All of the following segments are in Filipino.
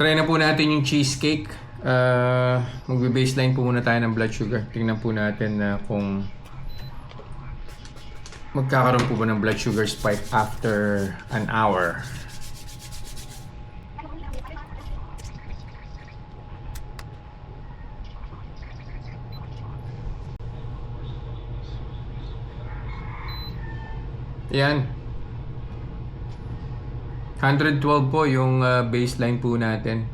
Try na po natin yung cheesecake. Magbe-baseline po muna tayo ng blood sugar. Tingnan po natin na kung magkakaroon po ba ng blood sugar spike after an hour. Yan. 112 po yung baseline po natin.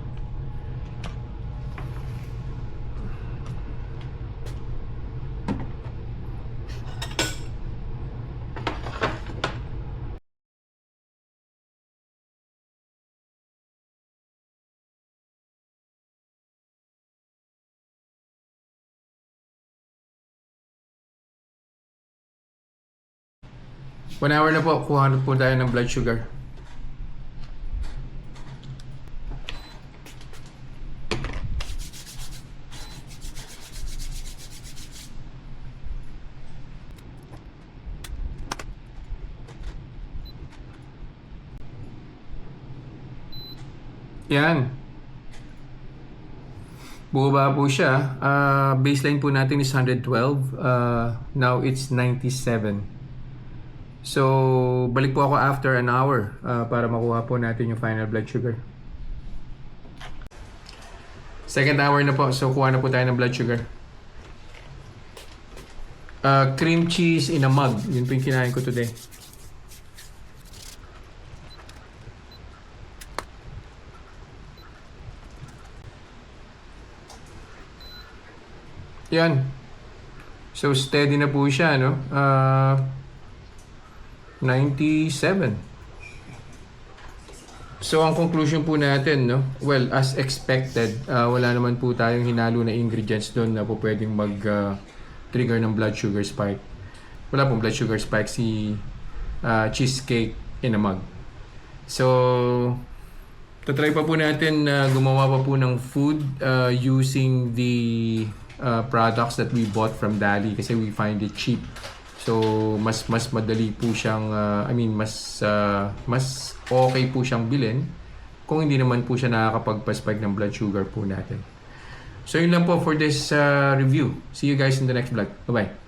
One hour na po, kuha na po tayo ng blood sugar. Yan. Bumaba po siya. Baseline po natin is 112. Now it's 97. So, balik po ako after an hour para makuha po natin yung final blood sugar. Second hour na po. So, kuha na po tayo ng blood sugar. Cream cheese in a mug. Yun po yung kinain ko today. Yan. So, steady na po siya, no? 97. So, ang conclusion po natin, no? Well, as expected, wala naman po tayong hinalo na ingredients doon na po pwedeng mag-trigger ng blood sugar spike. Wala pong blood sugar spike si cheesecake in a mug. So, tatry pa po natin na gumawa pa po ng food using the products that we bought from Dali kasi we find it cheap. So mas madali po siyang mas okay po siyang bilhin kung hindi naman po siya nakakapagpa-spike ng blood sugar po natin. So yun lang po for this review. See you guys in the next vlog. Bye-bye.